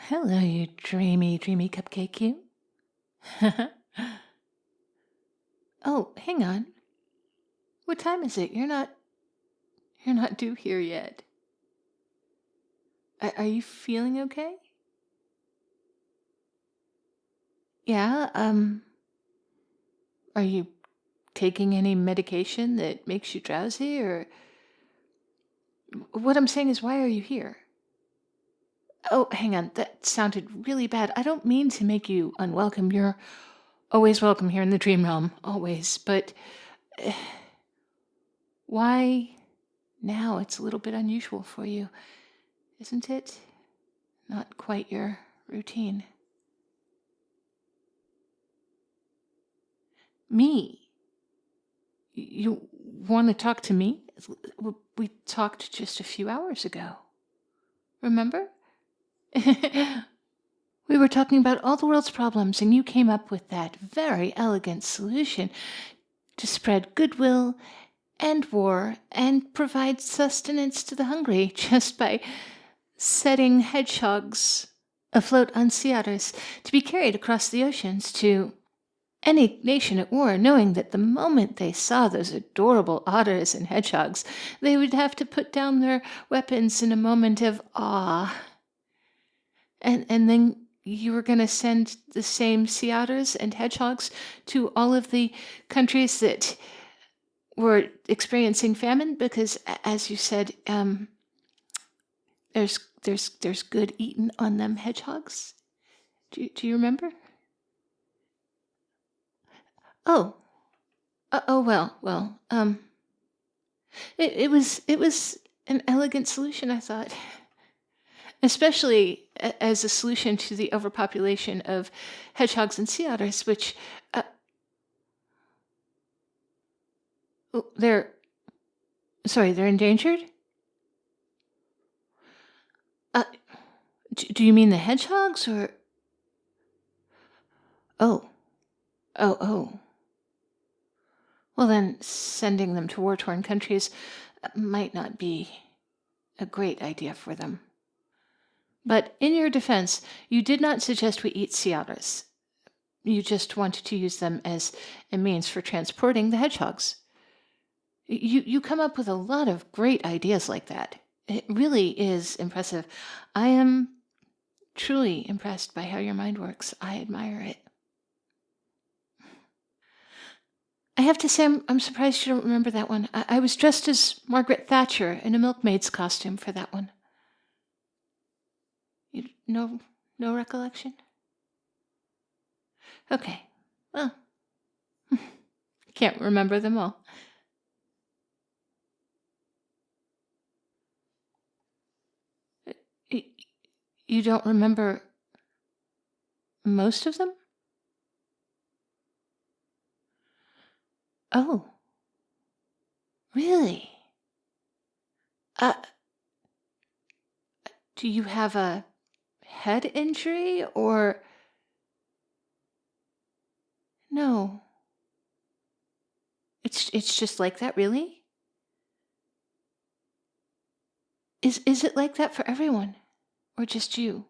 Hello, you dreamy, dreamy cupcake you. Oh, hang on. What time is it? You're not due here yet. Are you feeling okay? Yeah, are you taking any medication that makes you drowsy or what I'm saying is why are you here? Oh, hang on. That sounded really bad. I don't mean to make you unwelcome. You're always welcome here in the dream realm, always. But why now? It's a little bit unusual for you, isn't it? Not quite your routine. Me? You want to talk to me? We talked just a few hours ago. Remember? We were talking about all the world's problems, and you came up with that very elegant solution to spread goodwill and war and provide sustenance to the hungry just by setting hedgehogs afloat on sea otters to be carried across the oceans to any nation at war, knowing that the moment they saw those adorable otters and hedgehogs, they would have to put down their weapons in a moment of awe. And then you were going to send the same sea otters and hedgehogs to all of the countries that were experiencing famine because, as you said, there's good eating on them hedgehogs. Do you remember? Oh, well. It was an elegant solution, I thought, especially as a solution to the overpopulation of hedgehogs and sea otters, which they're endangered. Uh, do you mean the hedgehogs or? Oh, oh. Well, then sending them to war-torn countries might not be a great idea for them. But in your defense, you did not suggest we eat sea otters. You just wanted to use them as a means for transporting the hedgehogs. You come up with a lot of great ideas like that. It really is impressive. I am truly impressed by how your mind works. I admire it. I have to say, I'm surprised you don't remember that one. I was dressed as Margaret Thatcher in a milkmaid's costume for that one. No recollection? Okay. Well, can't remember them all. You don't remember most of them? Oh. Really? Do you have a head injury or? No. It's just like that, really? Is it like that for everyone? Or just you?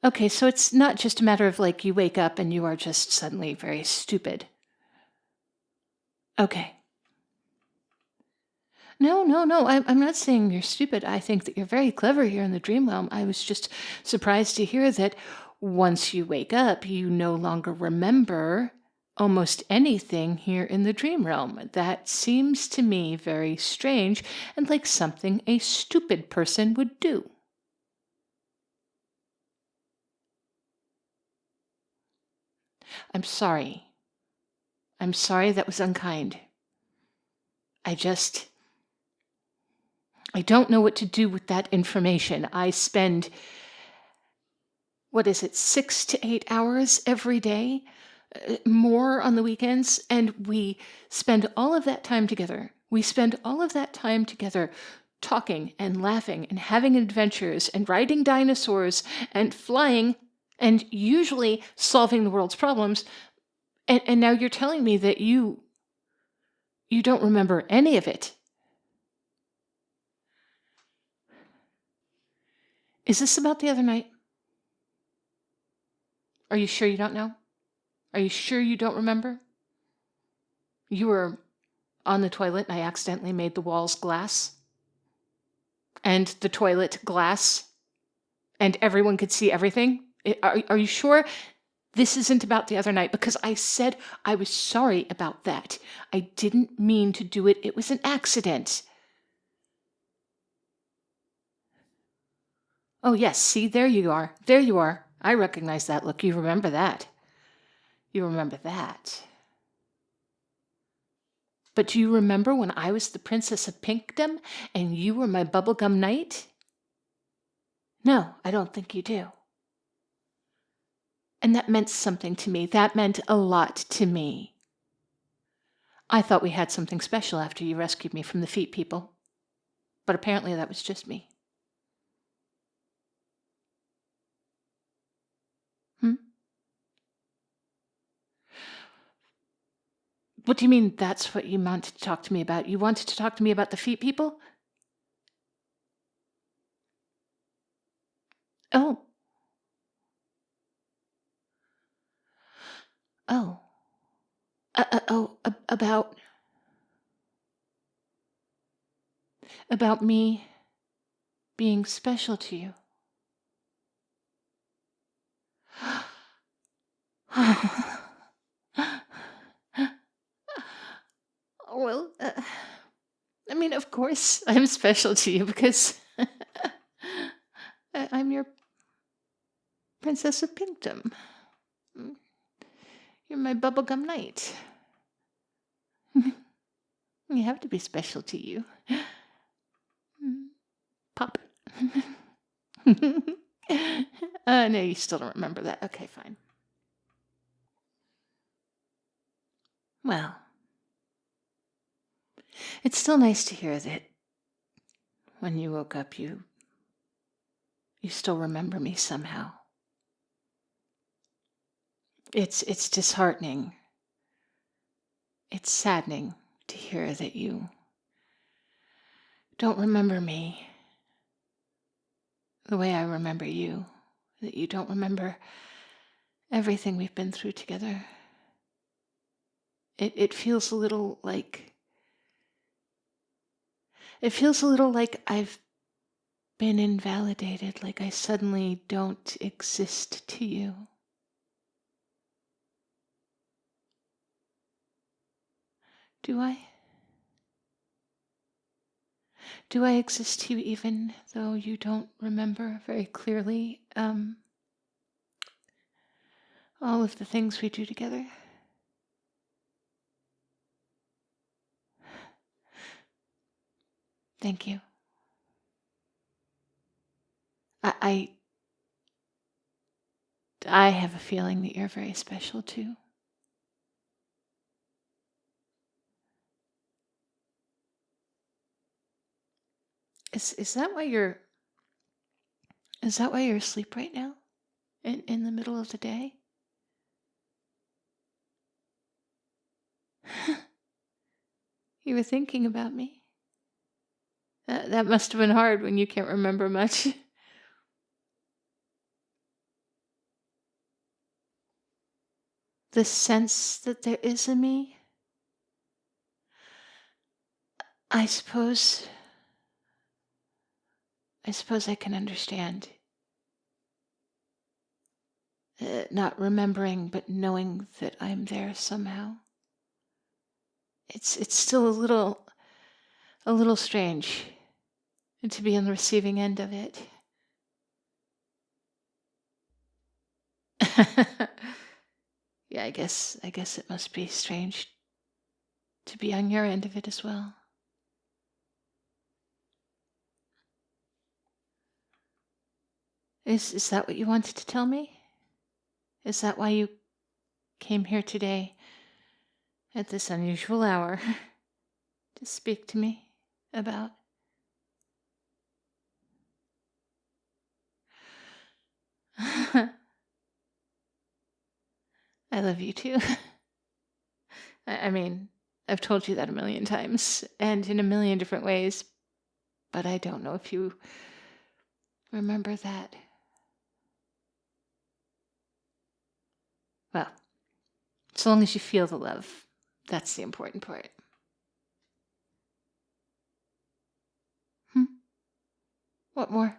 Okay, so it's not just a matter of like you wake up and you are just suddenly very stupid. Okay. No. I'm not saying you're stupid. I think that you're very clever here in the dream realm. I was just surprised to hear that once you wake up, you no longer remember almost anything here in the dream realm. That seems to me very strange and like something a stupid person would do. I'm sorry. I'm sorry that was unkind. I don't know what to do with that information. I spend, 6 to 8 hours every day, more on the weekends, and we spend all of that time together. We spend all of that time together talking and laughing and having adventures and riding dinosaurs and flying and usually solving the world's problems. And now you're telling me that you don't remember any of it. Is this about the other night? Are you sure you don't know? Are you sure you don't remember? You were on the toilet and I accidentally made the walls glass. And the toilet glass. And everyone could see everything. Are you sure this isn't about the other night? Because I said I was sorry about that. I didn't mean to do it. It was an accident. Oh, yes. See, there you are. There you are. I recognize that look. You remember that. You remember that. But do you remember when I was the Princess of Pinkdom and you were my bubblegum knight? No, I don't think you do. And that meant something to me. That meant a lot to me. I thought we had something special after you rescued me from the feet people. But apparently that was just me. What do you mean that's what you wanted to talk to me about? You wanted to talk to me about the feet people? Oh. Oh. About me being special to you. Well, I mean, of course I'm special to you because I'm your Princess of Pinkdom. You're my bubblegum knight. You have to be special to you. Pop. No, you still don't remember that. Okay, fine. Well, it's still nice to hear that when you woke up, you still remember me somehow. It's disheartening. It's saddening to hear that you don't remember me the way I remember you, that you don't remember everything we've been through together. It feels a little like I've been invalidated, like I suddenly don't exist to you. Do I? Do I exist to you even though you don't remember very clearly all of the things we do together? Thank you. I have a feeling that you're very special too. Is that why you're asleep right now? In the middle of the day? You were thinking about me? That must have been hard when you can't remember much. The sense that there is a me? I suppose I can understand. Not remembering, but knowing that I'm there somehow. It's still a little strange to be on the receiving end of it. Yeah, I guess it must be strange to be on your end of it as well. Is that what you wanted to tell me? Is that why you came here today at this unusual hour to speak to me about? I love you too. I mean, I've told you that a million times and in a million different ways, but I don't know if you Remember that. Well, as long as you feel the love, that's the important part. What more?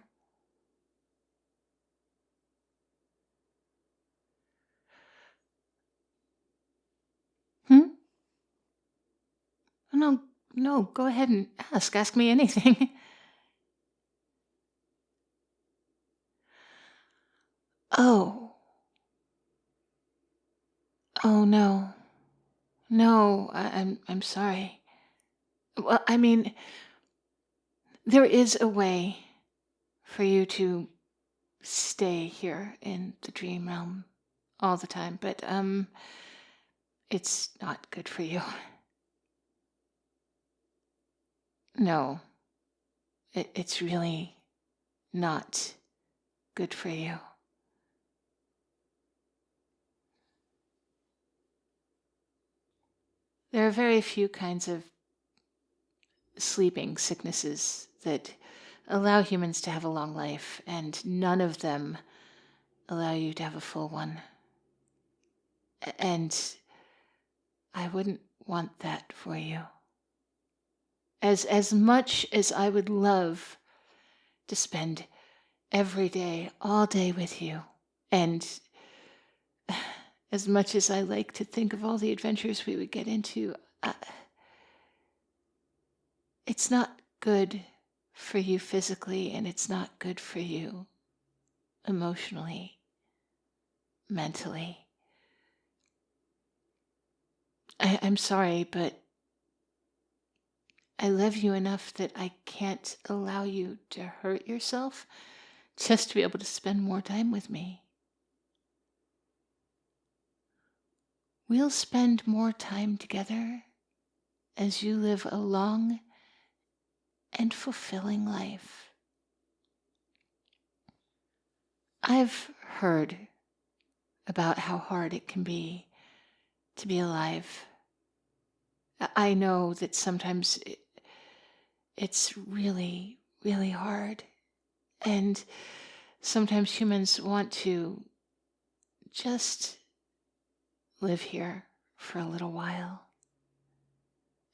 No, no, go ahead and ask. Ask me anything. Oh. Oh, no. No, I'm sorry. Well, I mean, there is a way for you to stay here in the dream realm all the time, but it's not good for you. No, it's really not good for you. There are very few kinds of sleeping sicknesses that allow humans to have a long life, and none of them allow you to have a full one. And I wouldn't want that for you. As much as I would love to spend every day, all day with you, and as much as I like to think of all the adventures we would get into, it's not good for you physically, and it's not good for you emotionally, mentally. I'm sorry, but I love you enough that I can't allow you to hurt yourself just to be able to spend more time with me. We'll spend more time together as you live a long and fulfilling life. I've heard about how hard it can be to be alive. I know that sometimes it's really, really hard. And sometimes humans want to just live here for a little while.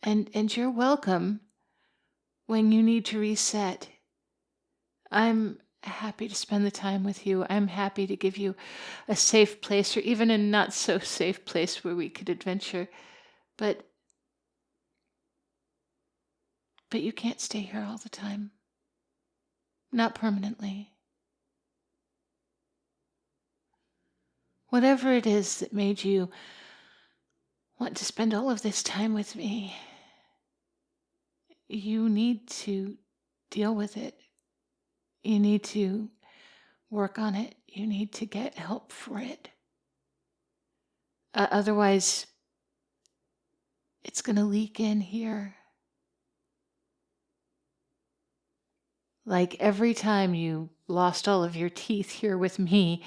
And you're welcome when you need to reset. I'm happy to spend the time with you. I'm happy to give you a safe place, or even a not so safe place where we could adventure. But you can't stay here all the time. Not permanently. Whatever it is that made you want to spend all of this time with me, you need to deal with it. You need to work on it. You need to get help for it. Otherwise, it's going to leak in here. Like every time you lost all of your teeth here with me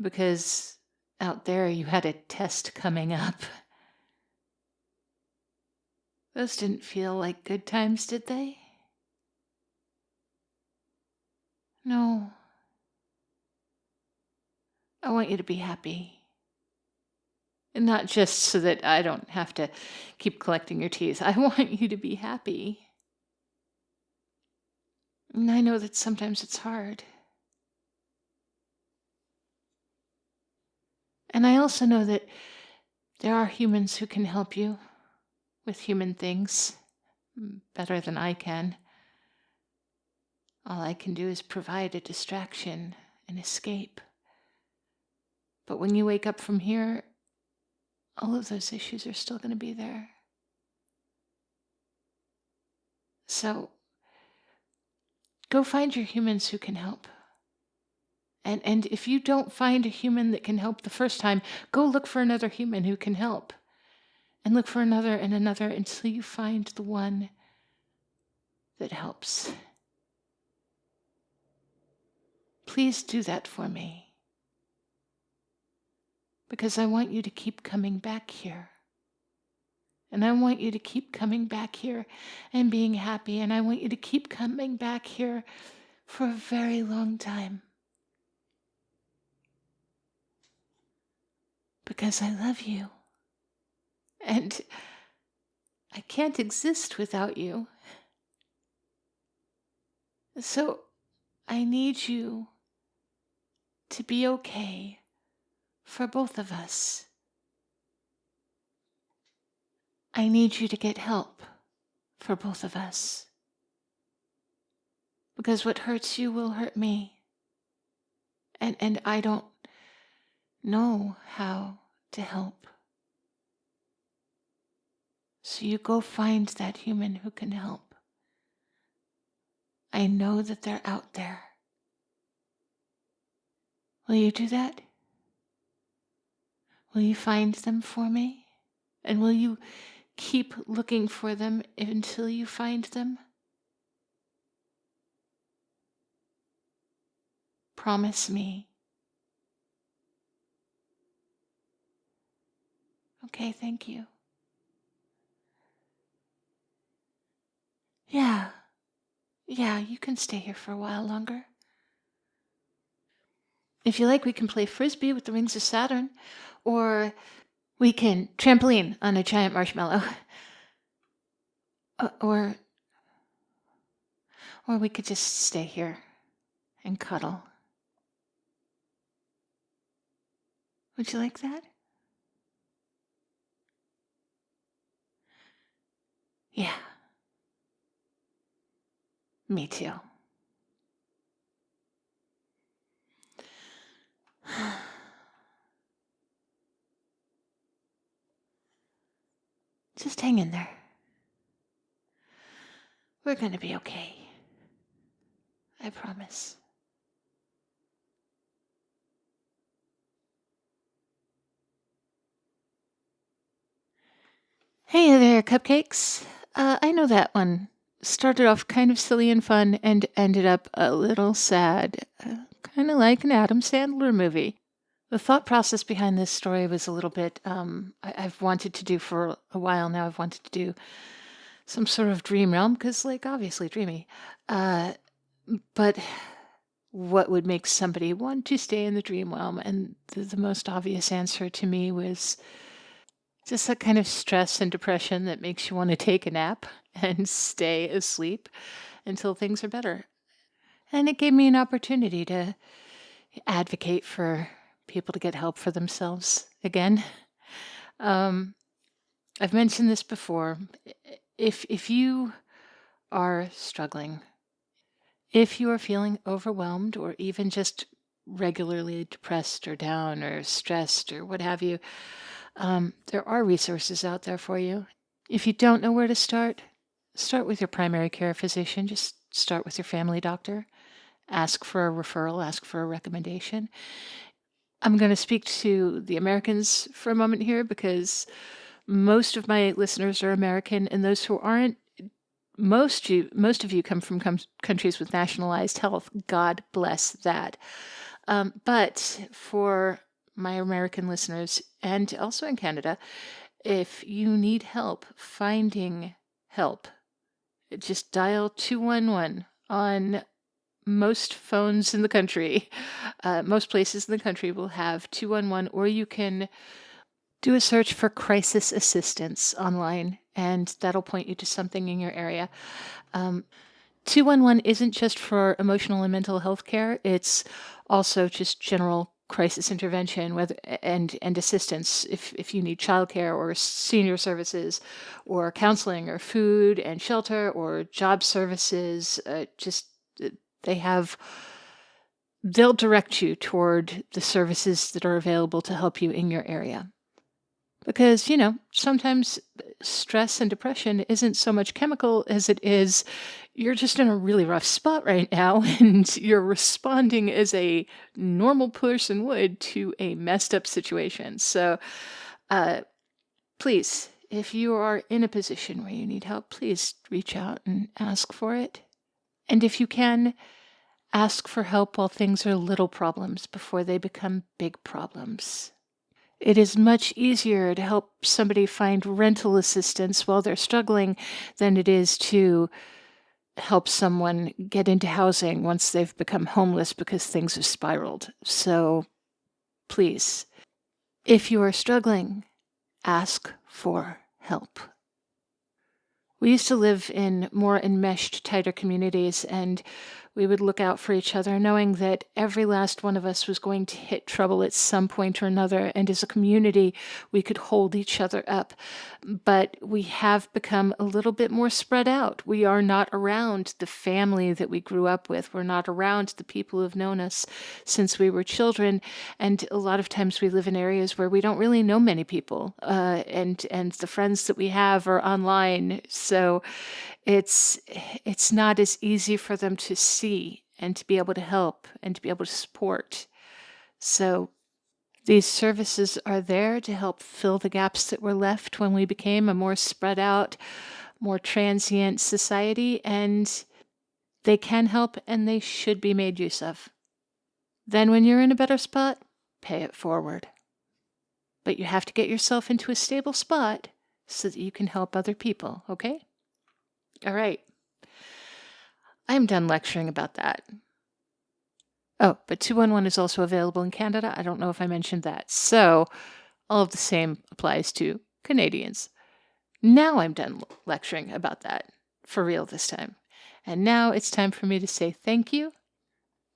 because out there you had a test coming up. Those didn't feel like good times, did they? No. I want you to be happy. And not just so that I don't have to keep collecting your teeth. I want you to be happy. And I know that sometimes it's hard. And I also know that there are humans who can help you with human things better than I can. All I can do is provide a distraction, an escape. But when you wake up from here, all of those issues are still going to be there. So go find your humans who can help. And if you don't find a human that can help the first time, go look for another human who can help. And look for another and another until you find the one that helps. Please do that for me. Because I want you to keep coming back here. And I want you to keep coming back here and being happy. And I want you to keep coming back here for a very long time. Because I love you. And I can't exist without you. So I need you to be okay for both of us. I need you to get help for both of us. Because what hurts you will hurt me. And I don't know how to help. So you go find that human who can help. I know that they're out there. Will you do that? Will you find them for me? And will you keep looking for them until you find them? Promise me. Okay, thank you. Yeah, you can stay here for a while longer. If you like, we can play Frisbee with the rings of Saturn, or we can trampoline on a giant marshmallow. Or we could just stay here and cuddle. Would you like that? Yeah. Me too. Just hang in there. We're gonna be okay. I promise. Hey there, cupcakes. I know that one started off kind of silly and fun and ended up a little sad, kind of like an Adam Sandler movie. The thought process behind this story was a little bit, I've wanted to do for a while now. I've wanted to do some sort of dream realm because, like, obviously dreamy. But what would make somebody want to stay in the dream realm? And the most obvious answer to me was just that kind of stress and depression that makes you want to take a nap and stay asleep until things are better. And it gave me an opportunity to advocate for people to get help for themselves again. I've mentioned this before. If you are struggling, if you are feeling overwhelmed or even just regularly depressed or down or stressed or what have you, there are resources out there for you. If you don't know where to start with your primary care physician. Just start with your family doctor. Ask for a referral, ask for a recommendation. I'm going to speak to the Americans for a moment here because most of my listeners are American, and those who aren't, most of you come from countries with nationalized health. God bless that. But for my American listeners, and also in Canada, if you need help finding help, just dial 211 on most phones in the country. Most places in the country will have 211, or you can do a search for crisis assistance online, and that'll point you to something in your area. 211 isn't just for emotional and mental health care. It's also just general crisis intervention and assistance if you need childcare or senior services or counseling or food and shelter or job services. They'll direct you toward the services that are available to help you in your area. Because, sometimes stress and depression isn't so much chemical as it is you're just in a really rough spot right now and you're responding as a normal person would to a messed up situation. So please, if you are in a position where you need help, please reach out and ask for it. And if you can, ask for help while things are little problems before they become big problems. It is much easier to help somebody find rental assistance while they're struggling than it is to help someone get into housing once they've become homeless because things have spiraled. So please, if you are struggling, ask for help. We used to live in more enmeshed, tighter communities, and we would look out for each other, knowing that every last one of us was going to hit trouble at some point or another, and as a community, we could hold each other up. But we have become a little bit more spread out. We are not around the family that we grew up with. We're not around the people who've known us since we were children, and a lot of times we live in areas where we don't really know many people, and the friends that we have are online. So it's not as easy for them to see and to be able to help and to be able to support. So these services are there to help fill the gaps that were left when we became a more spread out, more transient society, and they can help and they should be made use of. Then when you're in a better spot, pay it forward. But you have to get yourself into a stable spot so that you can help other people, okay? All right. I'm done lecturing about that. Oh, but 211 is also available in Canada. I don't know if I mentioned that. So all of the same applies to Canadians. Now I'm done lecturing about that, for real this time. And now it's time for me to say thank you.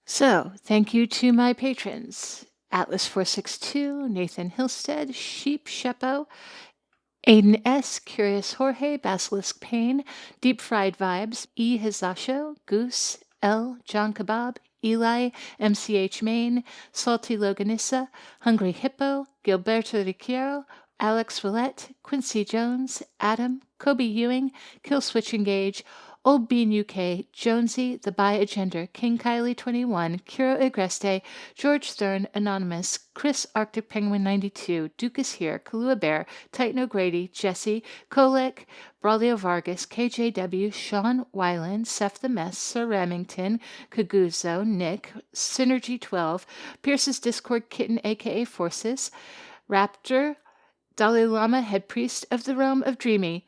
So thank you to my patrons: Atlas462, Nathan Hilstead, Sheep Sheppo, Aiden S., Curious Jorge, Basilisk Payne, Deep Fried Vibes, E. Hizasho, Goose, L. John Kebab, Eli, MCH Main, Salty Loganissa, Hungry Hippo, Gilberto Riquiero, Alex Willette, Quincy Jones, Adam, Kobe Ewing, Killswitch Engage, Old Bean UK, Jonesy, The Bi Agender, King Kylie 21, Kiro Agreste, George Stern, Anonymous, Chris Arctic Penguin 92, Duke is Here, Kalua Bear, Titan O'Grady, Jesse, Kolek, Braulio Vargas, KJW, Sean Weiland, Seth the Mess, Sir Remington, Kaguzo, Nick, Synergy 12, Pierce's Discord Kitten aka Forces, Raptor, Dalai Lama Head Priest of the Realm of Dreamy,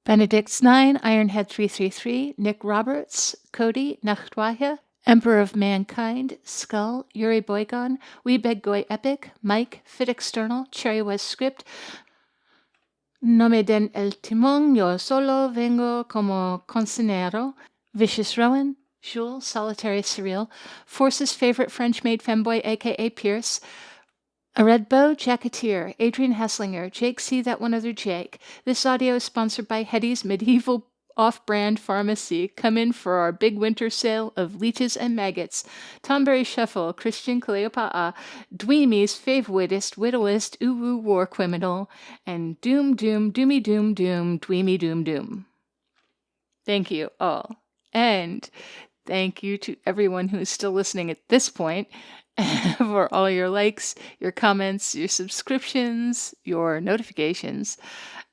Benedict's 9, Ironhead 333, Nick Roberts, Cody, Nachtwahya, Emperor of Mankind, Skull, Yuri Boygon, Weebeggoy Epic, Mike, Fit External, Cherry Was Script, No me den el timón, yo solo vengo como concinero, Vicious Rowan, Jules, Solitary Surreal, Force's favorite French-made femboy aka Pierce, A Red Bow, Jacketeer, Adrian Hesslinger, Jake C. That One Other Jake. This audio is sponsored by Hetty's Medieval Off-Brand Pharmacy. Come in for our big winter sale of leeches and maggots. Tomberry Shuffle, Christian Cleopatra, Dweemy's Favoriteest, Widowist, Uwu War Criminal, and Doom Doom, Doomy Doom Doom, Dweemy Doom Doom. Thank you all. And thank you to everyone who is still listening at this point. For all your likes, your comments, your subscriptions, your notifications,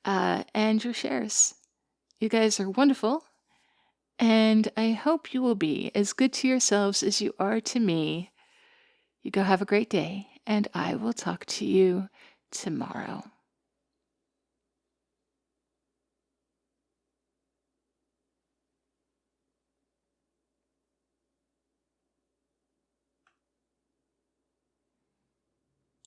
and your shares. You guys are wonderful, and I hope you will be as good to yourselves as you are to me. You go have a great day, and I will talk to you tomorrow.